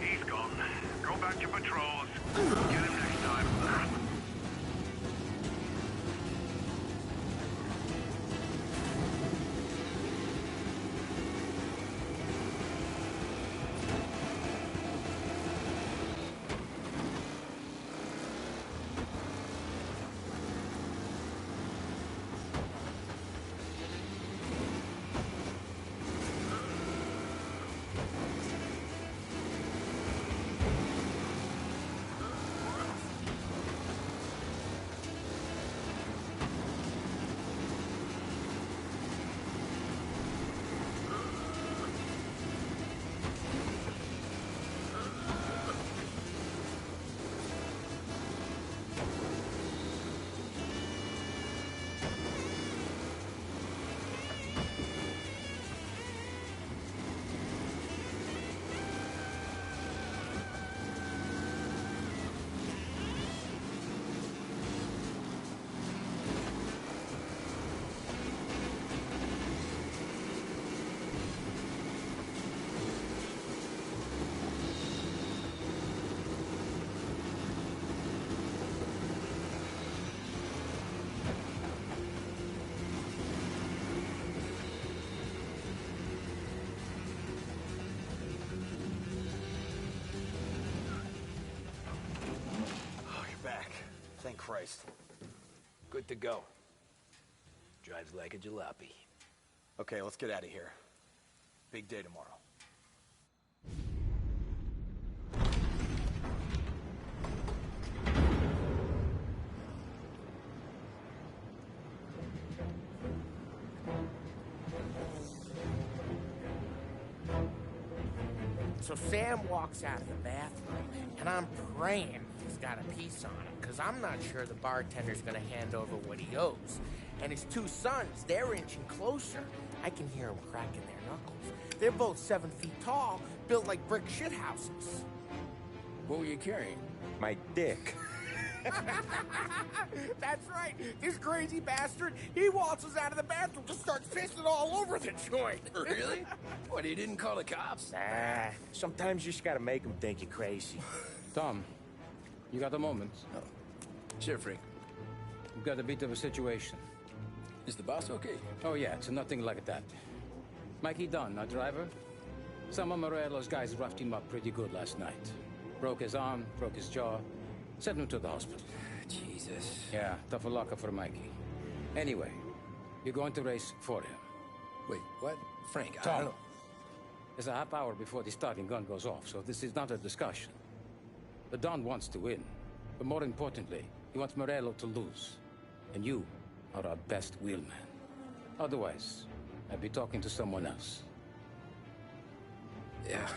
He's gone. Go back to patrols. Get him next time. Thank Christ. Good to go. Drives like a jalopy. Okay, let's get out of here. Big day tomorrow. So Sam walks out of the bathroom, and I'm praying he's got a piece on him, because I'm not sure the bartender's going to hand over what he owes. And his two sons, they're inching closer. I can hear them cracking their knuckles. They're both 7 feet tall, built like brick shithouses. What were you carrying? My dick. That's right. This crazy bastard, he waltzes out of the bathroom, just starts pissing all over the joint. Really? What, he didn't call the cops? Sometimes you just gotta make them think you're crazy. Tom, you got a moment? Oh. Sure, Frank. We've got a bit of a situation. Is the boss okay? Oh, yeah, it's nothing like that. Mikey Dunn, our driver. Some of Morello's guys roughed him up pretty good last night. Broke his arm, broke his jaw. Sent him to the hospital. Jesus. Yeah, tough luck for Mikey. Anyway, you're going to race for him. Wait, what? Frank, I Tom, don't know. there's a half hour before the starting gun goes off, so this is not a discussion. The Don wants to win, but more importantly, he wants Morello to lose. And you are our best wheelman. Otherwise, I'd be talking to someone else. Yeah.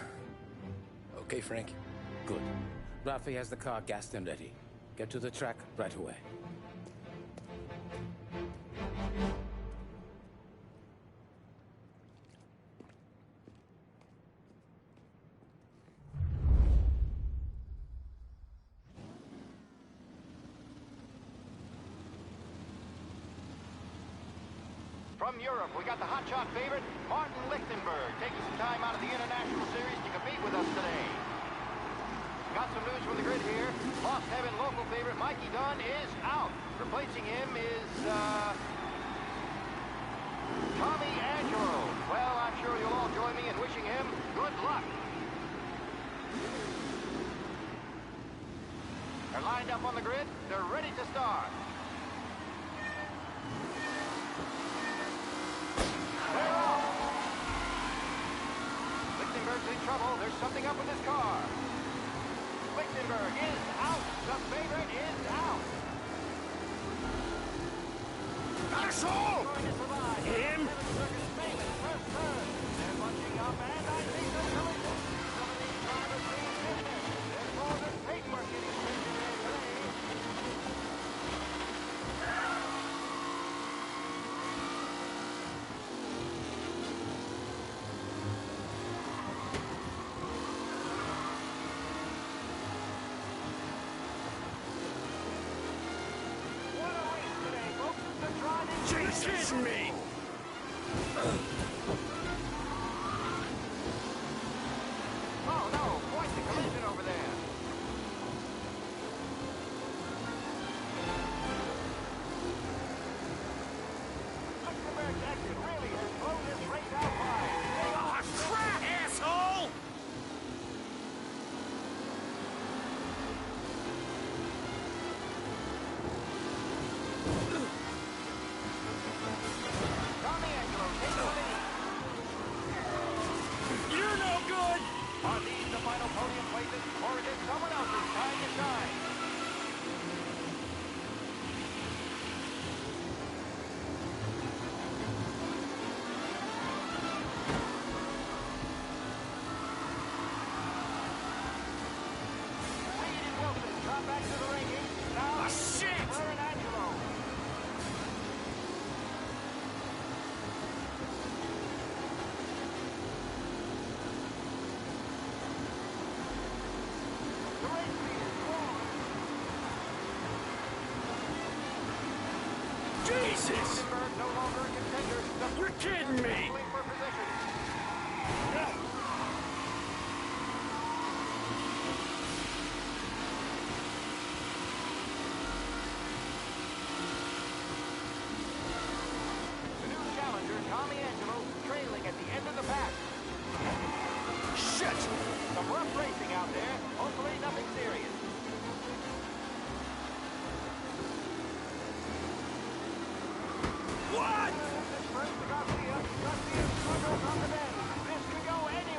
Okay, Frank. Good. Rafi has the car gassed and ready. Get to the track right away. From Europe, we got the hotshot favorite, Martin Lichtenberg, taking some time out of the International Series to compete with us today. Got some news from the grid here. Lost Heaven local favorite Mikey Dunn is out. Replacing him is, Tommy Angelo. Well, I'm sure you'll all join me in wishing him good luck. They're lined up on the grid. They're ready to start. They're off. Lichtenberg's in trouble. There's something up with his car. Lichtenberg is out. The favorite is out. Asshole! Going to survive. Him? Circus famous first turn. They're bunching up, and I think they're collision. Some of these drivers being business. There's more than paintwork getting printed in today. What a race today, folks. The driving... Jesus! Me! Oh, no. Quite the collision over there. Lichtenberg's exit really has blown this race out wide. Oh, crap, asshole! Tommy Angelo takes the lead. You're no good! Are these the final podium places, or is it someone else's time to shine? Reed and Wilson drop back to the rankings. Now, shit! Burr and Angelo. The race leader, Ward. Jesus! Lichtenberg no longer a contender. Just You're kidding me! battling for position. The new challenger, Tommy Angelo, trailing at the end of the pack. Shit! Some rough racing out there. Hopefully nothing serious. What? First to Garcia. Garcia struggles on the bend. This could go any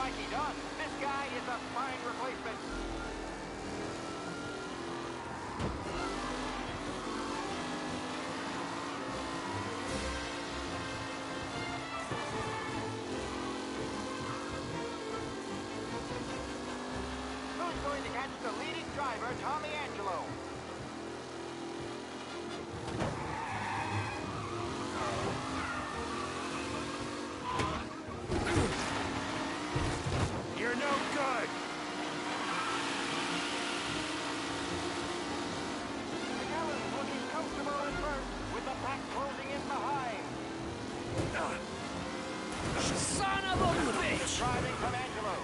Mikey Dunn. This guy is a fine replacement. Who's going to catch the leading driver, Tommy Angelo? You're no good! McAllen's looking comfortable in first, with the pack closing in behind. Son of a bitch! Driving from Angelo.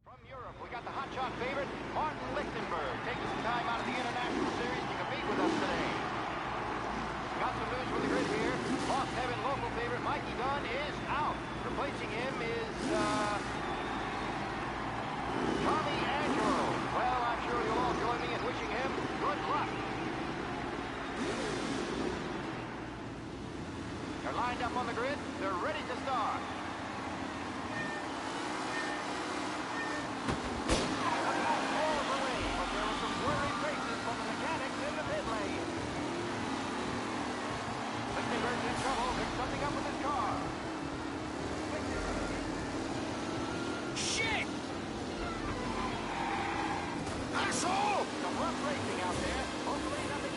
From Europe, we got the hotshot favorite, Martin Lichtenberg, taking some time out of the International Series to compete with us today. Got some news from the grid here. Lost Heaven local favorite Mikey Dunn is out. Replacing him is, Tommy Angelo. Well, I'm sure you'll all join me in wishing him good luck. They're lined up on the grid. They're ready to start. Lichtenberg's in trouble. There's something up with his car. Shit! Asshole! Some rough racing out there. Hopefully nothing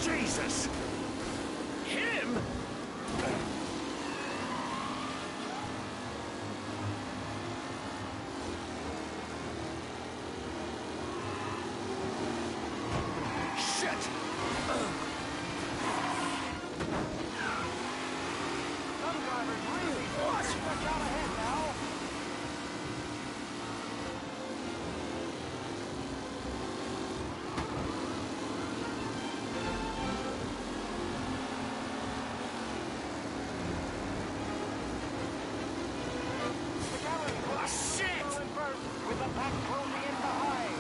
serious. Jesus! Him? Shit! Some drivers really much out ahead now. Oh, shit! In first, with the pack closing in behind.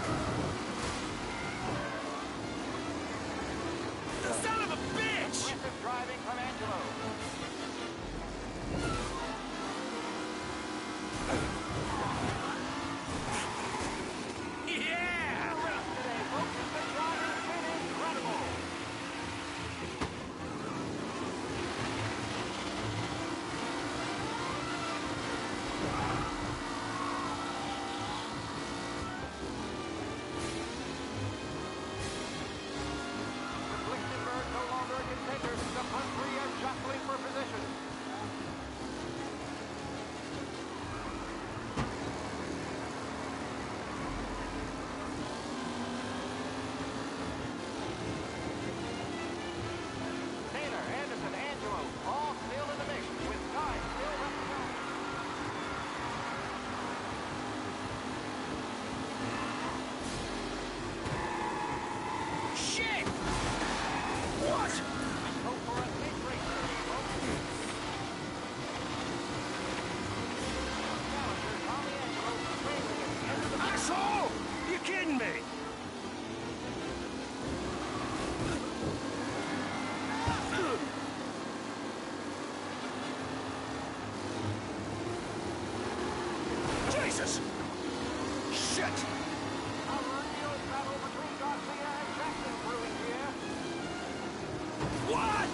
Son of a bitch! Aggressive driving from Angelo. Yeah! The race today, folks. The driving's been incredible. With Lichtenberg no longer a contender, the front three are jostling for position. Taylor, Anderson, Angelo, all still in the mix, with time still left to go. Shit! What? Go for a big race today, folks. Challenger Tommy Angelo racing at the end of the Asshole! You kidding me? Jesus! Shit! A real battle between Garcia and Jackson brewing here. What?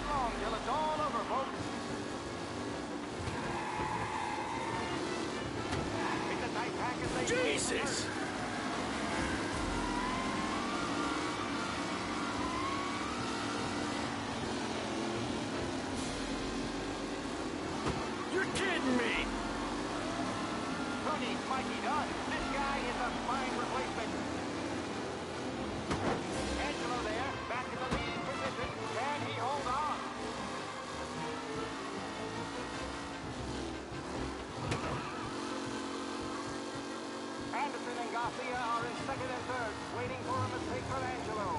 long till it's all over, folks. It's a tight pack as they Jesus! You're kidding me! Tony Mikey Dunn. This guy is a fine replacement. Angelo there, back in the leading position. Can he hold on? Anderson and Garcia are in second and third, waiting for a mistake from Angelo.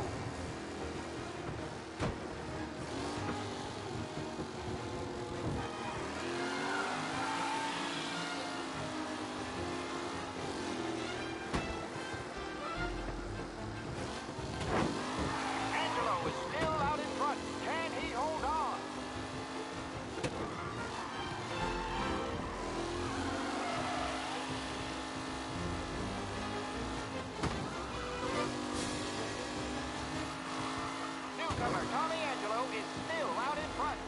Angelo is still out in front. Can he hold on? Newcomer Tommy Angelo is still out in front.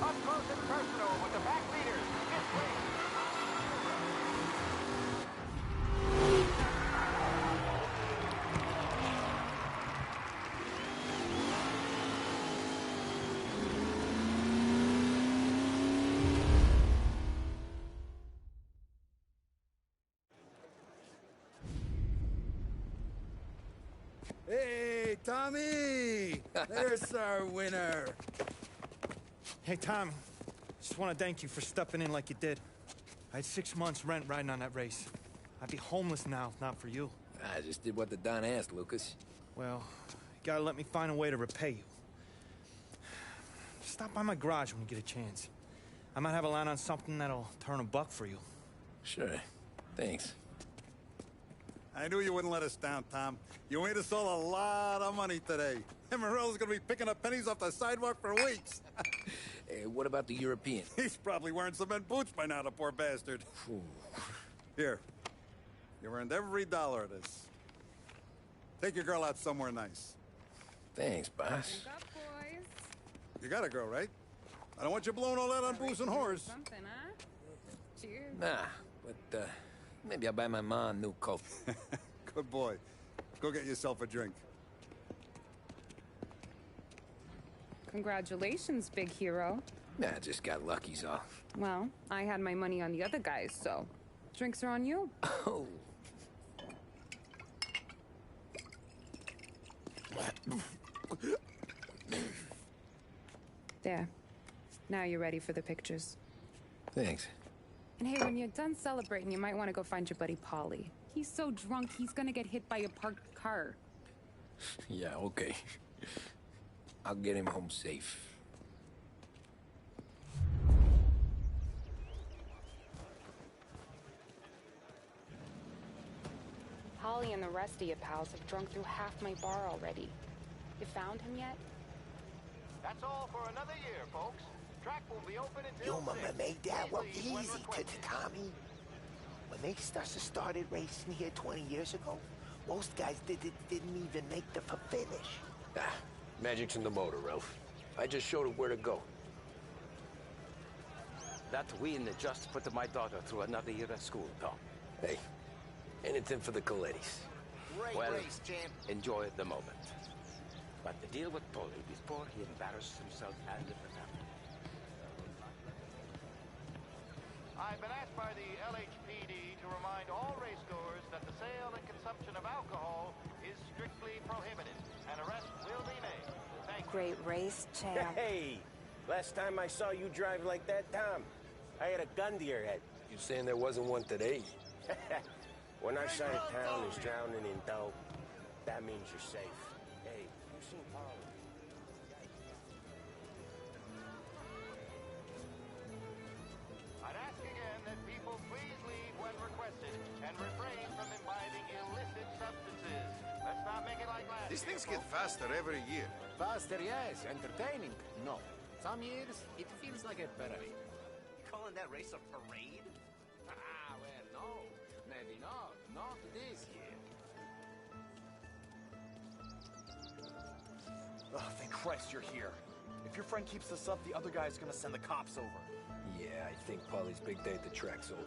Up close and personal with the back leaders. This way. Hey, Tommy! There's our winner. Hey, Tom. Just want to thank you for stepping in like you did. I had 6 months rent riding on that race. I'd be homeless now if not for you. I just did what the Don asked, Lucas. Well, you gotta let me find a way to repay you. Stop by my garage when you get a chance. I might have a line on something that'll turn $1 for you. Sure. Thanks. I knew you wouldn't let us down, Tom. You made us all a lot of money today. And Morello's gonna be picking up pennies off the sidewalk for weeks. Hey, what about the European? He's probably wearing cement boots by now, the poor bastard. Here. You earned every dollar of this. Take your girl out somewhere nice. Thanks, boss. Wake up, boys. You got a girl, right? I don't want you blowing all that on booze and whores. Something, huh? Cheers. Nah, but, maybe I'll buy my mom a new coat. Good boy. Go get yourself a drink. Congratulations, big hero. Nah, just got lucky's all. Well, I had my money on the other guys, so drinks are on you. Oh. There. Now you're ready for the pictures. Thanks. And hey, when you're done celebrating, you might want to go find your buddy Polly. He's so drunk, he's gonna get hit by a parked car. Yeah, okay. I'll get him home safe. Polly and the rest of your pals have drunk through half my bar already. You found him yet? That's all for another year, folks. Track will be open until Your mama 6. made that Please one leave when easy to requested. Tommy. When they started racing here 20 years ago, most guys didn't even make the finish. Ah, magic's in the motor, Ralph. I just showed it where to go. That win just put my daughter through another year at school, Tom. Hey, anything for the Colettis. Great Well, race, champ. enjoy the moment. But the deal with Polly before he embarrassed himself and the family. I've been asked by the LHPD to remind all racegoers that the sale and consumption of alcohol is strictly prohibited. An arrest will be made. Thank you. Great race, champ. Hey, last time I saw you drive like that, Tom, I had a gun to your head. You saying there wasn't one today? When our side of town is drowning in dope, that means you're safe. Hey, you seen Paul? I'd ask again that people please leave when requested and refrain from imbibing illicit substances. Let's not make it like last These year, things get folks. faster every year. Faster, yes. Entertaining, no. Some years, it feels like a parade. Come calling that race a parade? Ah, well, no. Maybe not. Not this year. Oh, thank Christ you're here. If your friend keeps this up, the other guy's gonna send the cops over. Yeah, I think Polly's big day at the track's over.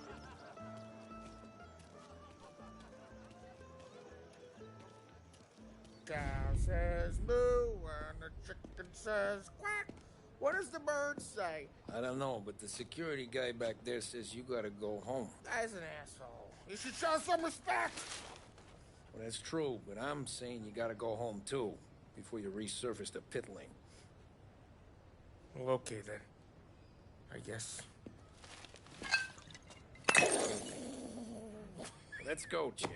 Cow says moo and the chicken says quack. What does the bird say? I don't know, but the security guy back there says you gotta go home. Guy's an asshole. You should show some respect. Well, that's true, but I'm saying you gotta go home too, before you resurface the pit lane. Well, okay then. I guess. Let's go, Jim.